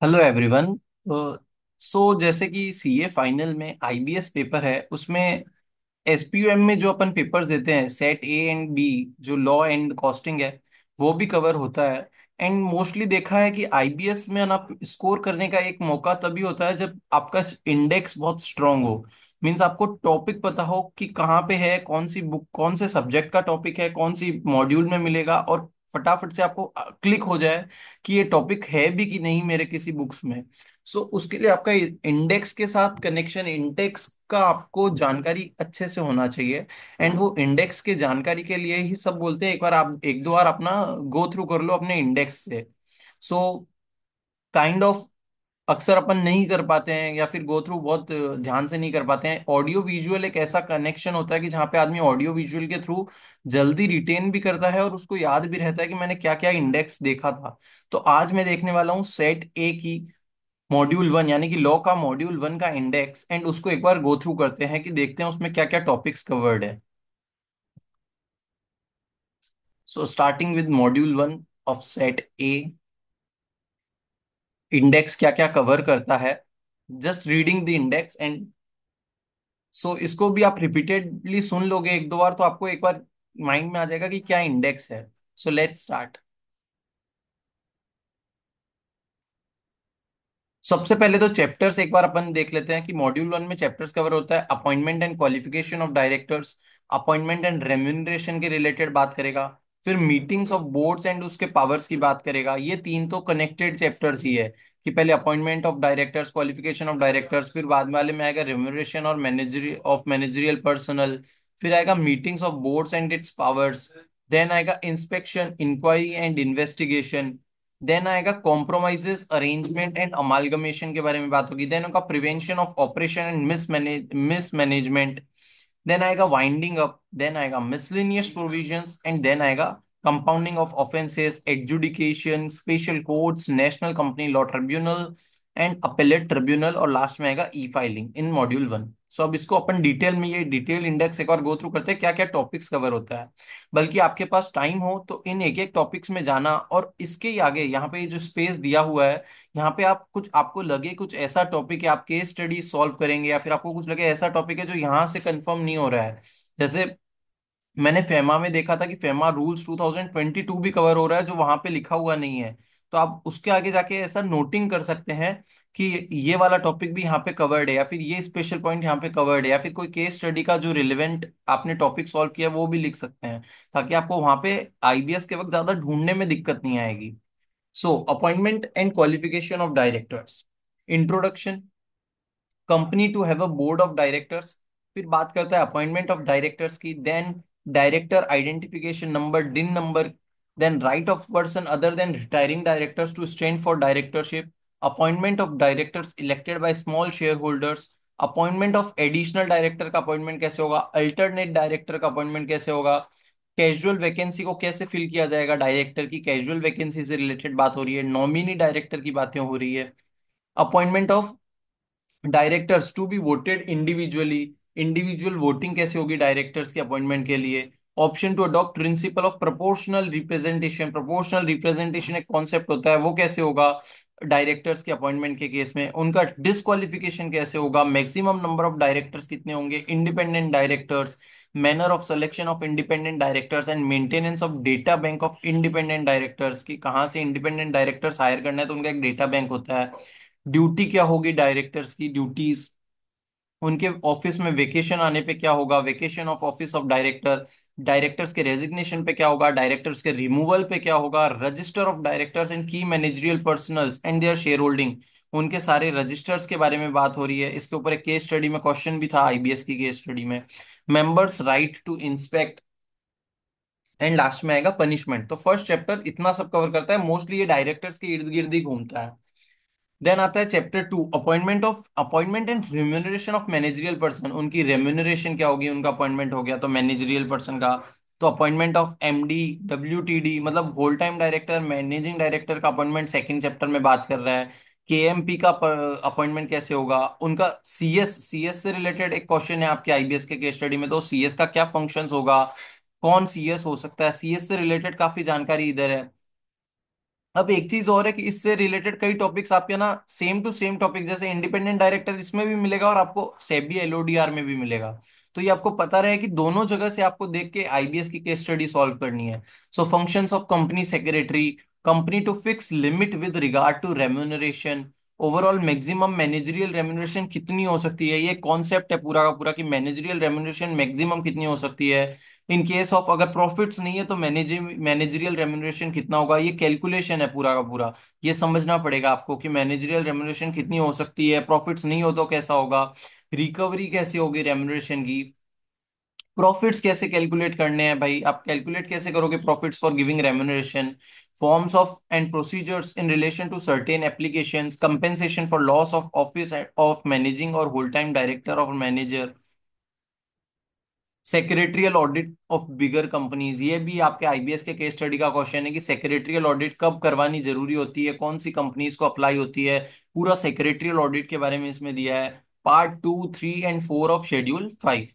Hello everyone. जैसे कि CA final में आईबीएस पेपर है, उसमें एसपीयूएम में जो अपन पेपर्स देते हैं, सेट ए एंड बी, जो लॉ एंड कॉस्टिंग है, वो भी कवर होता है। एंड मोस्टली देखा है कि आईबीएस में ना स्कोर करने का एक मौका तभी होता है जब आपका इंडेक्स बहुत स्ट्रांग हो। मीन्स आपको टॉपिक पता हो कि कहाँ पे है, कौन सी बुक, कौन से सब्जेक्ट का टॉपिक है, कौन सी मॉड्यूल में मिलेगा, और फटाफट से आपको क्लिक हो जाए कि ये टॉपिक है भी कि नहीं मेरे किसी बुक्स में। उसके लिए आपका इंडेक्स के साथ कनेक्शन, इंडेक्स का आपको जानकारी अच्छे से होना चाहिए। एंड वो इंडेक्स के जानकारी के लिए ही सब बोलते हैं, एक बार आप एक दो बार अपना गो थ्रू कर लो अपने इंडेक्स से। सो काइंड ऑफ अक्सर अपन नहीं कर पाते हैं, या फिर गो थ्रू बहुत ध्यान से नहीं कर पाते हैं। ऑडियो विजुअल एक ऐसा कनेक्शन होता है कि जहाँ पे आदमी ऑडियो विजुअल के थ्रू जल्दी रिटेन भी करता है और उसको याद भी रहता है कि मैंने क्या क्या इंडेक्स देखा था। तो आज मैं देखने वाला हूँ सेट ए की मॉड्यूल वन, यानी कि लॉ का मॉड्यूल वन का इंडेक्स, एंड उसको एक बार गो थ्रू करते हैं कि देखते हैं उसमें क्या क्या टॉपिक्स कवर्ड है। Starting with module one of set A, index क्या क्या कवर करता है। Just reading the index and इसको भी आप रिपीटेडली सुन लोगे एक दो बार, तो आपको एक बार माइंड में आ जाएगा कि क्या इंडेक्स है। Let's start. सबसे पहले तो चैप्टर्स एक बार अपन देख लेते हैं कि मॉड्यूल वन में चैप्टर्स कवर होता है। Appointment and qualification of directors, appointment and remuneration के रिलेटेड बात करेगा। फिर मीटिंग्स ऑफ बोर्ड्स एंड उसके पावर्स की बात करेगा। ये तीन तो कनेक्टेड चैप्टर्स ही है कि पहले appointment of directors, qualification of directors, फिर बाद वाले में आएगा रेम्यूनरेशन और मैनेजरियल पर्सनल। फिर आएगा meetings of boards and its powers. Then आएगा inspection, inquiry and investigation. Then आएगा कॉम्प्रोमाइजेस, अरेंजमेंट एंड अमालगमेशन के बारे में बात होगी। देन होगा prevention of operation and mismanagement. Then आएगा वाइंडिंग अप। देन आएगा मिसलेनियस प्रोविजंस, एंड देन आएगा compounding of offences, adjudication, special courts, National Company Law Tribunal and Appellate Tribunal, और लास्ट में आएगा e filing in module one. अब इसको अपन detail में, ये डिटेल इंडेक्स एक बार गो थ्रू करते हैं क्या क्या टॉपिक्स कवर होता है। बल्कि आपके पास टाइम हो तो इन एक एक टॉपिक्स में जाना, और इसके ही आगे यहाँ पे ये जो स्पेस दिया हुआ है, यहाँ पे आप कुछ, आपको लगे कुछ ऐसा टॉपिक है आप केस स्टडी सॉल्व करेंगे, या फिर आपको कुछ लगे ऐसा टॉपिक है जो यहाँ से कंफर्म नहीं हो रहा है। जैसे मैंने फेमा में देखा था कि फेमा रूल्स 2022 भी कवर हो रहा है जो वहां पे लिखा हुआ नहीं है। तो आप उसके आगे जाके ऐसा नोटिंग कर सकते हैं कि ये वाला टॉपिक भी यहाँ पे कवर्ड है, या फिर ये स्पेशल पॉइंट यहाँ पे कवर्ड है, या फिर कोई केस स्टडी का जो रिलेवेंट आपने टॉपिक सॉल्व किया है वो भी लिख सकते हैं, ताकि आपको वहां पे आईबीएस के वक्त ज्यादा ढूंढने में दिक्कत नहीं आएगी। Appointment and qualification of directors, introduction, company to have a board of directors. फिर बात करता है अपॉइंटमेंट ऑफ डायरेक्टर्स की। Then director identification number, DIN number. Then right of person other than retiring directors to stand for directorship. Appointment of directors elected by small share holders. Appointment of additional director का appointment कैसे होगा, alternate director का appointment कैसे होगा, casual vacancy को कैसे fill किया जाएगा, डायरेक्टर की कैजुअल वैकेंसी से रिलेटेड बात हो रही है, नॉमिनी डायरेक्टर की बातें हो रही है। Appointment of directors to be voted individually, individual voting कैसे होगी डायरेक्टर्स के अपॉइंटमेंट के लिए। Option to adopt principle of proportional representation, proportional representation एक कॉन्सेप्ट होता है, वो कैसे होगा डायरेक्टर्स के अपॉइंटमेंट के केस में। उनका डिस्क्वालिफिकेशन कैसे होगा, मैक्सिमम नंबर ऑफ डायरेक्टर्स कितने होंगे, independent directors, manner of selection of independent directors and maintenance of data bank of independent directors, की कहाँ से इंडिपेंडेंट डायरेक्टर्स हायर करना है तो उनका एक डेटा बैंक होता है। ड्यूटी क्या होगी डायरेक्टर्स की, ड्यूटीज, उनके ऑफिस में वेकेशन आने पे क्या होगा, vacation of office of director, directors के रेजिग्नेशन पे क्या होगा, डायरेक्टर्स के रिमूवल पे क्या होगा, register of directors and key managerial personnels and their share holding, उनके सारे रजिस्टर्स के बारे में बात हो रही है। इसके ऊपर एक केस स्टडी में क्वेश्चन भी था आईबीएस की केस स्टडी में। Members right to inspect, and last में आएगा पनिशमेंट। तो फर्स्ट चैप्टर इतना सब कवर करता है, मोस्टली ये डायरेक्टर्स के इर्द गिर्द ही घूमता है। देन आता है chapter two, appointment and remuneration of managerial person, उनकी रेम्यूनरेशन क्या होगी, उनका अपॉइंटमेंट हो गया तो मैनेजरियल पर्सन का। तो अपॉइंटमेंट ऑफ एमडी, डब्ल्यूटीडी मतलब whole time director, managing director का अपॉइंटमेंट सेकंड चैप्टर में बात कर रहा है। केएमपी का अपॉइंटमेंट कैसे होगा, उनका सीएस से रिलेटेड एक क्वेश्चन है आपके आईबीएस के केस स्टडी में, तो सीएस का क्या फंक्शंस होगा, कौन सीएस हो सकता है, सीएस से रिलेटेड काफी जानकारी इधर है। अब एक चीज और है कि इससे रिलेटेड कई टॉपिक्स आपके ना सेम टू सेम टॉपिक जैसे इंडिपेंडेंट डायरेक्टर इसमें भी मिलेगा और आपको सेबी एलओडीआर में भी मिलेगा। तो ये आपको पता रहे कि दोनों जगह से आपको देख के आईबीएस की केस स्टडी सॉल्व करनी है। So functions of company secretary, company to fix limit with regard to remuneration, overall maximum managerial remuneration कितनी हो सकती है, ये कॉन्सेप्ट है पूरा का पूरा कि मैनेजरियल रेम्यूनरेशन मैक्सिमम कितनी हो सकती है। इन केस ऑफ अगर प्रॉफिट्स नहीं है तो मैनेजरियल रेम्यूनरेशन कितना होगा, ये कैलकुलेशन है पूरा का पूरा। ये समझना पड़ेगा आपको कि मैनेजरियल रेम्यूनरेशन कितनी हो सकती है, प्रॉफिट्स नहीं हो तो कैसा होगा, रिकवरी कैसी होगी रेम्यूनरेशन की, प्रॉफिट्स कैसे कैलकुलेट करने हैं भाई, आप कैलकुलेट कैसे करोगे profits for giving remuneration, forms of and procedures in relation to certain applications, compensation for loss of office of managing और whole time director of manager, secretarial audit of bigger companies. ये भी आपके IBS के case study का question है कि secretarial audit कब करवानी जरूरी होती है, कौन सी कंपनीज को अप्लाई होती है, पूरा सेक्रेटरियल ऑडिट के बारे में इसमें दिया है। Part 2, 3 and 4 of schedule 5।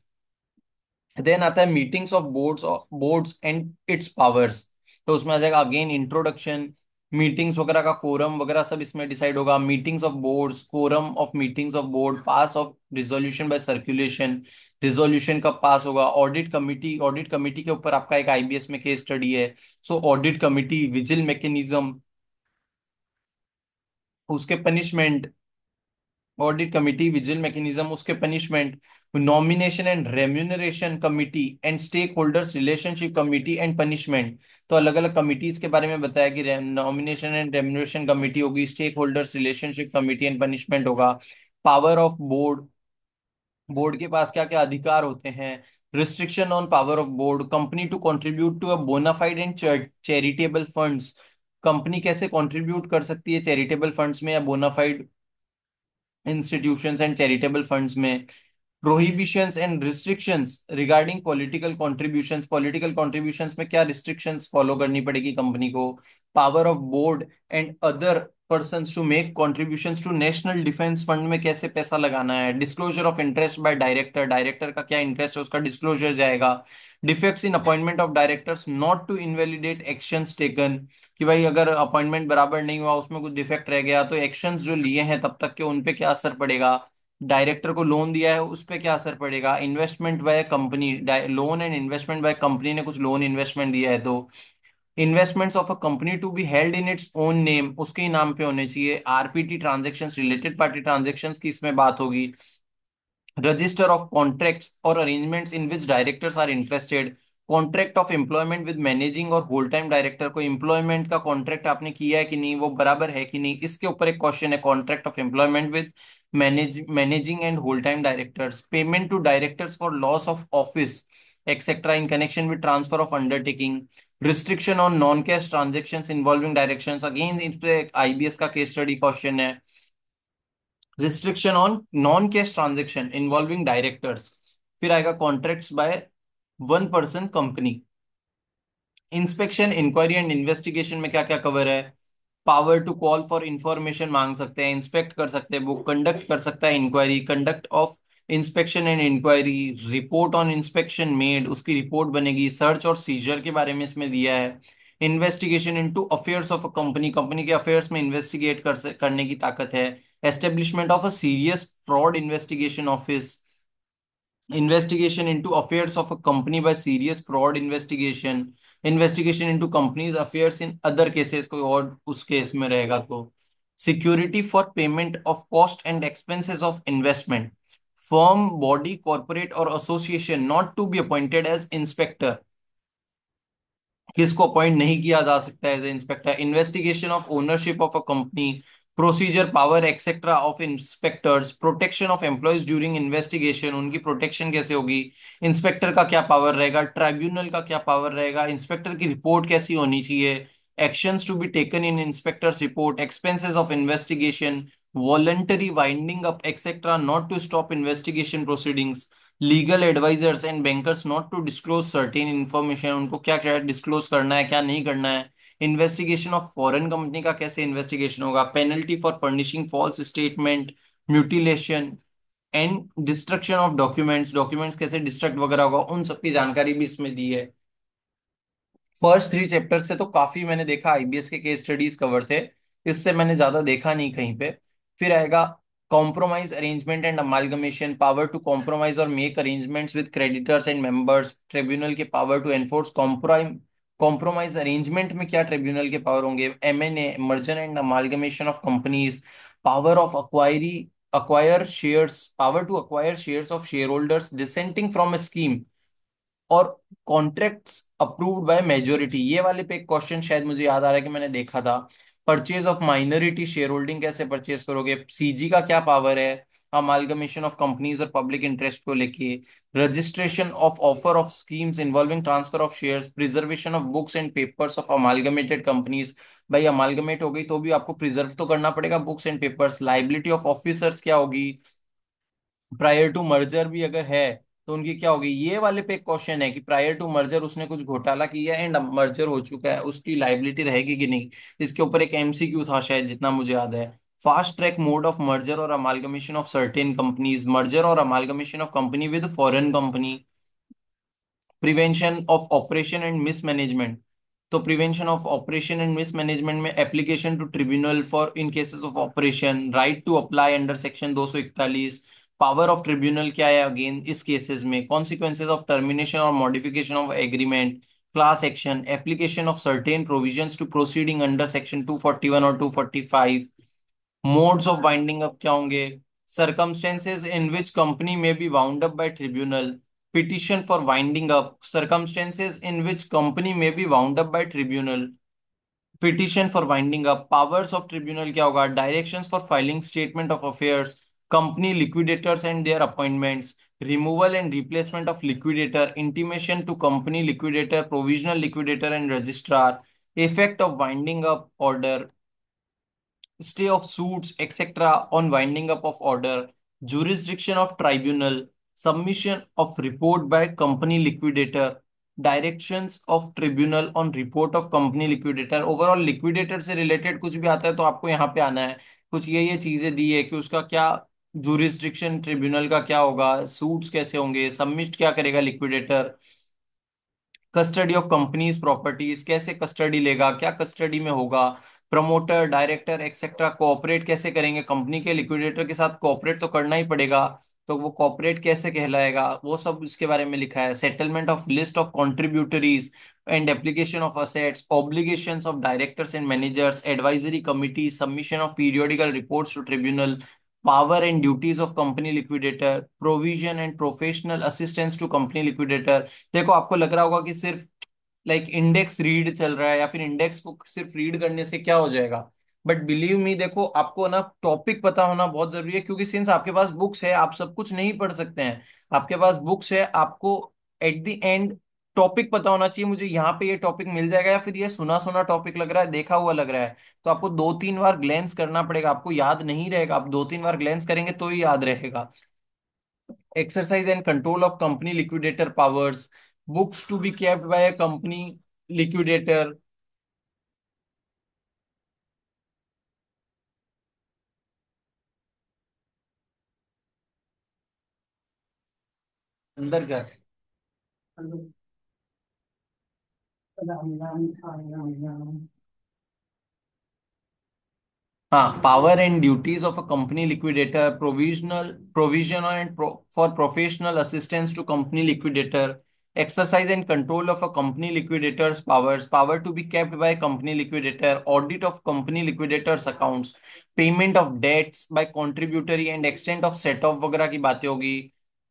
Then आता है meetings of boards and its powers. तो उसमें आ जाएगा अगेन इंट्रोडक्शन, मीटिंग्स वगैरह का कोरम वगैरह सब इसमें डिसाइड होगा, meetings of boards, quorum of meetings of board, pass of resolution by circulation, resolution कब पास होगा, ऑडिट कमिटी के ऊपर आपका एक आईबीएस में केस स्टडी है। So audit committee, vigil mechanism, उसके punishment, audit committee, vigil mechanism, उसके punishment, nomination and remuneration committee and stake holders relationship committee and punishment. तो अलग अलग कमिटीज के बारे में बताया कि नॉमिनेशन एंड रेम्यूनरेशन कमिटी होगी, stake holders relationship committee and punishment होगा, पावर ऑफ बोर्ड, बोर्ड के पास क्या क्या अधिकार होते हैं, restriction on power of board, company to contribute to a bonafide and charitable funds, company कैसे कंट्रीब्यूट कर सकती है चैरिटेबल फंड्स में या bona fide institutions and charitable funds में, prohibitions and restrictions regarding political contributions में क्या रिस्ट्रिक्शंस फॉलो करनी पड़ेगी कंपनी को, power of board and other persons to make contributions to national defence fund में कैसे पैसा लगाना है, disclosure of interest by director, director का क्या इंटरेस्ट है उसका डिस्क्लोजर जाएगा, defects in appointment of directors not to invalidate actions taken, कि भाई अगर अपॉइंटमेंट बराबर नहीं हुआ उसमें कुछ डिफेक्ट रह गया तो एक्शंस जो लिए हैं तब तक के उन पे क्या असर पड़ेगा, डायरेक्टर को लोन दिया है उस पे क्या असर पड़ेगा, investment by company, loan and investment by company ने कुछ लोन इन्वेस्टमेंट दिया है तो investments of a company to be held in its own name, उसके ही नाम पे होने चाहिए, RPT transactions, related party transactions की इसमें बात होगी, रजिस्टर ऑफ कॉन्ट्रैक्ट्स और arrangements in which directors are interested, contract of employment with managing और होल टाइम डायरेक्टर, को एम्प्लॉयमेंट का कॉन्ट्रैक्ट आपने किया है कि नहीं, वो बराबर है कि नहीं, इसके ऊपर एक क्वेश्चन है, contract of employment with managing and whole time directors, payment to directors for loss of office etcetera in connection with transfer of undertaking, restriction on non cash transactions involving directions, again इस पे IBS का case study question है, restriction on non cash transaction involving directors, फिर आएगा contracts by one person company, inspection inquiry and investigation में क्या क्या cover है, power to call for information मांग सकते हैं, इंस्पेक्ट कर सकते हैं, वो कंडक्ट कर सकता है inquiry, conduct of inspection and inquiry, report on inspection made, उसकी रिपोर्ट बनेगी, सर्च और सीजर के बारे में इसमें दिया है, investigation into affairs of a company, company के अफेयर्स में इन्वेस्टिगेट करने की ताकत है, establishment of a serious fraud investigation office, investigation into affairs of a company by serious fraud investigation into companies affairs in other cases, कोई और उस case में रहेगा तो security for payment of cost and expenses of investment, firm body corporate or association not to be appointed as inspector, किसको appoint नहीं किया जा सकता है as inspector, investigation of ownership of a company, procedure power etcetera of inspectors, protection of employees during investigation, उनकी protection कैसे होगी, inspector का क्या पावर रहेगा, ट्राइब्यूनल का क्या पावर रहेगा, इंस्पेक्टर की रिपोर्ट कैसी होनी चाहिए, actions to be taken in inspectors report, expenses of investigation, voluntary winding up etcetera not to stop investigation proceedings, legal advisers and bankers not to disclose certain information, उनको क्या क्या disclose करना है क्या नहीं करना है, इन्वेस्टिगेशन ऑफ फॉरेन कंपनी का कैसे इन्वेस्टिगेशन होगा, penalty for furnishing false statement, mutilation and destruction of documents, documents कैसे डिस्ट्रक्ट वगैरह होगा, उन सब की जानकारी भी इसमें दी है। फर्स्ट 3 चैप्टर से तो काफी मैंने देखा, आईबीएस के केस स्टडीज कवर थे, इससे मैंने ज्यादा देखा नहीं कहीं पे। फिर आएगा compromise arrangement and amalgamation, power to compromise और make arrangements with creditors and members, tribunal के power to enforce compromise arrangement में क्या ट्रिब्यूनल के पावर होंगे, MNA merger and amalgamation of companies, power of acquire shares, power to acquire shares of share holders dissenting from a scheme, और contracts approved by majority. ये वाले पे एक question शायद मुझे याद आ रहा है कि मैंने देखा था। Purchase of minority share holding कैसे परचेज करोगे, सीजी का क्या पावर है, अमालगमेशन ऑफ कंपनीज और पब्लिक इंटरेस्ट को लेके, registration of offer of schemes involving transfer of shares, preservation of books and papers of amalgamated companies. भाई अमालगमेट हो गई तो भी आपको प्रिजर्व तो करना पड़ेगा books and papers. Liability of officers क्या होगी, प्रायर टू मर्जर भी अगर है तो उनकी क्या होगी। ये वाले पे एक क्वेश्चन है कि प्रायर टू मर्जर उसने कुछ घोटाला किया एंड मर्जर हो चुका है, उसकी लाइबिलिटी रहेगी कि नहीं। इसके ऊपर एक एमसीक्यू था शायद, जितना मुझे याद है। Fast track mode of merger और amalgamation of certain companies, merger और amalgamation of company with foreign company, prevention of operation and mismanagement. तो prevention of operation and mismanagement में application to tribunal for in cases of operation, right to apply under section 241, power of tribunal क्या है again इस cases में, consequences of termination और modification of agreement, class action, application of certain provisions to proceeding under section 241 और 245, modes of winding up क्या होंगे, circumstances in which company may be wound up by tribunal, petition for winding up, circumstances in which company may be wound up by tribunal, petition for winding up, powers of tribunal क्या होगा, directions for filing statement of affairs, company liquidators and their appointments, removal and replacement of liquidator, intimation to company liquidator, provisional liquidator and registrar, effect of winding up order, stay of suits, etc. on winding up of order, jurisdiction of tribunal, submission of report by company liquidator, directions of tribunal on report of company liquidator। Overall liquidator से related कुछ भी आता है तो आपको यहाँ पे आना है। कुछ ये चीजें दी है कि उसका क्या जुरिस्डिक्शन, ट्रिब्यूनल का क्या होगा, सूट्स कैसे होंगे, सबमिट क्या करेगा liquidator, custody of companies properties कैसे कस्टडी लेगा, क्या कस्टडी में होगा, प्रमोटर डायरेक्टर एक्सेट्रा कोऑपरेट कैसे करेंगे, कंपनी के लिक्विडेटर के साथ कोऑपरेट तो करना ही पड़ेगा, तो वो कोऑपरेट कैसे कहलाएगा, वो सब इसके बारे में लिखा है। Settlement of list of contributories and application of assets, obligations of directors and managers, advisory committee, submission of periodical reports to tribunal, power and duties of company liquidator, provision and professional assistance to company liquidator. देखो आपको लग रहा होगा कि सिर्फ like index read चल रहा है या फिर इंडेक्स को सिर्फ रीड करने से क्या हो जाएगा, बट बिलीव मी देखो आपको ना टॉपिक पता होना बहुत जरूरी है, क्योंकि सिंस आपके पास बुक्स है आप सब कुछ नहीं पढ़ सकते हैं। आपके पास बुक्स है, आपको एट द एंड टॉपिक पता होना चाहिए, मुझे यहाँ पे ये टॉपिक मिल जाएगा या फिर ये सुना सुना टॉपिक लग रहा है, देखा हुआ लग रहा है। तो आपको 2-3 बार ग्लेंस करना पड़ेगा, आपको याद नहीं रहेगा, आप 2-3 बार ग्लेंस करेंगे तो ही याद रहेगा। exercise and control of company liquidator powers, books to be kept by a company liquidator। अंदर कर। हाँ, power and duties of a company liquidator, provision and for professional assistance to company liquidator, exercise and control of a company liquidator's powers, power to be kept by company liquidator, audit of company liquidator's accounts, payment of debts by contributory and extent of set off वगैरह की बातें होगी,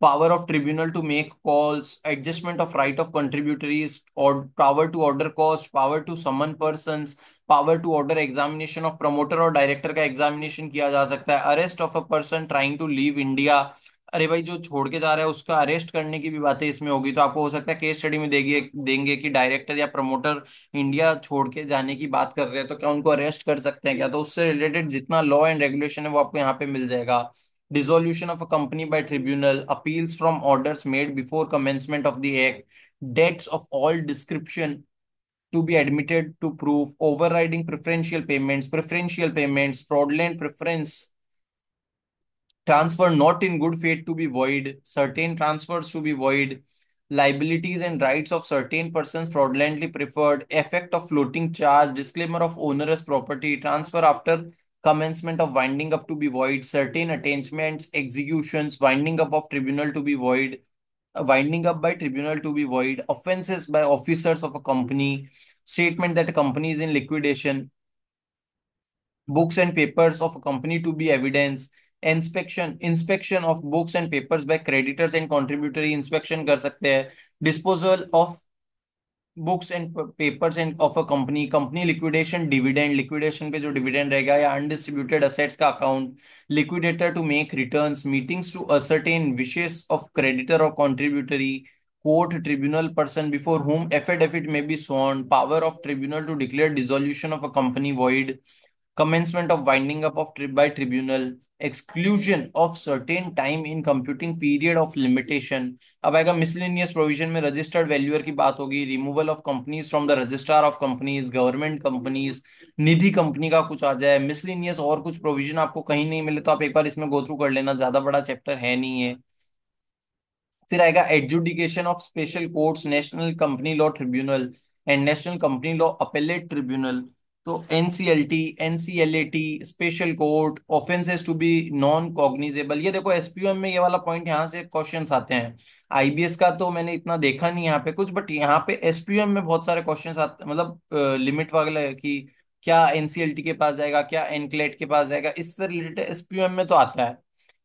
power of tribunal to make calls, adjustment of right of contributories, or power to order cost, power to summon persons, power to order examination of promoter और director का examination किया जा सकता है, arrest of a person trying to leave India. अरे भाई जो छोड़ के जा रहा है उसका अरेस्ट करने की भी बातें इसमें होगी, तो आपको हो सकता है केस स्टडी में देंगे देंगे कि डायरेक्टर या प्रमोटर इंडिया छोड़ के जाने की बात कर रहे हैं तो क्या उनको अरेस्ट कर सकते हैं क्या, तो उससे रिलेटेड जितना लॉ एंड रेगुलेशन है वो आपको यहाँ पे मिल जाएगा। Dissolution of a company by tribunal, appeals from orders made before commencement of the act, debts of all description to be admitted to proof, overriding preferential payments, fraudulent preference, transfer not in good faith to be void, certain transfers to be void, liabilities and rights of certain persons fraudulently preferred, effect of floating charge, disclaimer of onerous property, transfer after commencement of winding up to be void, certain attachments, executions, winding up of tribunal to be void, winding up by tribunal to be void, offenses by officers of a company, statement that a company is in liquidation, books and papers of a company to be evidence, inspection of books and papers by creditors and contributory inspection कर सकते हैं, disposal of books and papers and of a company, company liquidation, dividend, liquidation पे जो dividend रहेगा, या undistributed assets का account, liquidator to make returns, meetings to ascertain wishes of creditor और contributory, court tribunal person before whom affidavit may be sworn, power of tribunal to declare dissolution of a company void, commencement of winding up of by tribunal, exclusion of certain time in computing period of limitation। अब आएगा miscellaneous provision में registered valuer की बात होगी, removal of companies from the registrar of companies, government companies, Nidhi company का कुछ आ जाए, miscellaneous और कुछ प्रोविजन आपको कहीं नहीं मिले तो आप एक बार इसमें गो थ्रू कर लेना, ज्यादा बड़ा चैप्टर है नहीं है। फिर आएगा adjudication of special courts, National Company Law Tribunal and National Company Law Appellate Tribunal. तो NCLT, NCLAT, special court, offences to be non cognizable. ये देखो एसपीओएम में ये वाला पॉइंट यहाँ से क्वेश्चंस आते हैं। आईबीएस का तो मैंने इतना देखा नहीं यहाँ पे कुछ, बट यहाँ पे एसपीओएम में बहुत सारे क्वेश्चंस आते, मतलब लिमिट वगैरह की क्या एनसीएलटी के पास जाएगा, क्या एनक्लेट के पास जाएगा, इससे रिलेटेड एसपीओएम में तो आता है।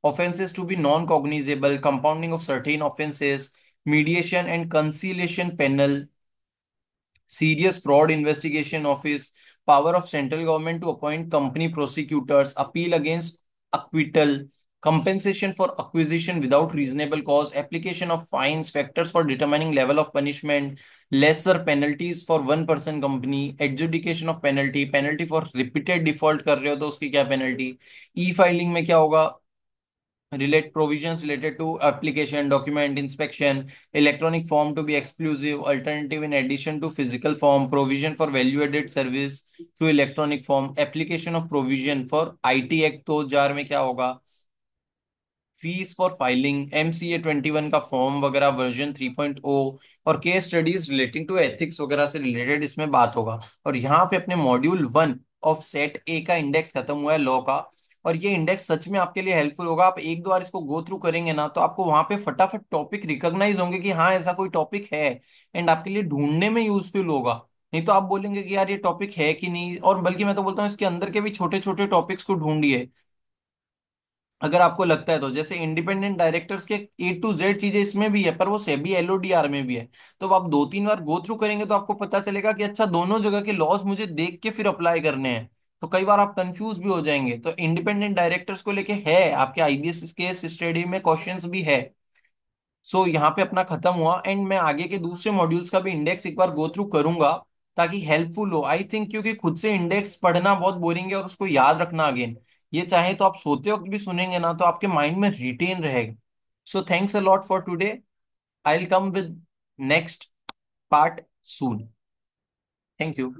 Offenses to be non-cognizable, compounding of certain offenses, mediation and conciliation panel, serious fraud investigation office, power of central government to appoint company prosecutors, appeal against acquittal, compensation for acquisition without reasonable cause, application of fines, factors for determining level of punishment, lesser penalties for one person company, adjudication of penalty, penalty for repeated default कर रहे हो तो उसकी क्या penalty, ई filing में क्या होगा, relate provisions related to application, document inspection, electronic form to be exclusive, alternative in addition to physical form, provision for value added service through electronic form, application of provision for IT Act। तो jar में क्या होगा, fees for filing, MCA 21 का form वगैरह version 3.0, और case studies relating to ethics वगैरह से related इसमें बात होगा। और यहाँ पे अपने मॉड्यूल 1 ऑफ सेट ए का इंडेक्स खत्म हुआ है लॉ का। और ये इंडेक्स सच में आपके लिए हेल्पफुल होगा, आप एक दो बार इसको गो थ्रू करेंगे ना तो आपको वहां पे फटाफट टॉपिक रिकॉग्नाइज होंगे कि हाँ ऐसा कोई टॉपिक है, एंड आपके लिए ढूंढने में यूजफुल होगा। नहीं तो आप बोलेंगे कि यार ये टॉपिक है कि नहीं, और बल्कि मैं तो बोलता हूँ इसके अंदर के भी छोटे छोटे टॉपिक्स को ढूंढिए अगर आपको लगता है तो। जैसे इंडिपेंडेंट डायरेक्टर्स के A to Z चीजें इसमें भी है, पर वो सेबी एलओडीआर में भी है। तो आप दो तीन बार गो थ्रू करेंगे तो आपको पता चलेगा कि अच्छा दोनों जगह के लॉज मुझे देख के फिर अप्लाई करने हैं। तो कई बार आप कंफ्यूज भी हो जाएंगे, तो इंडिपेंडेंट डायरेक्टर्स को लेके है आपके आईबीएस के स्टडी में क्वेश्चंस भी है। सो यहाँ पे अपना खत्म हुआ, एंड मैं आगे के दूसरे मॉड्यूल्स का भी इंडेक्स एक बार गो थ्रू करूंगा ताकि हेल्पफुल हो आई थिंक, क्योंकि खुद से इंडेक्स पढ़ना बहुत बोरिंग है और उसको याद रखना अगेन, ये चाहे तो आप सोते वक्त भी सुनेंगे ना तो आपके माइंड में रिटेन रहेगा। So thanks a lot for today, I will come with next part soon. Thank you.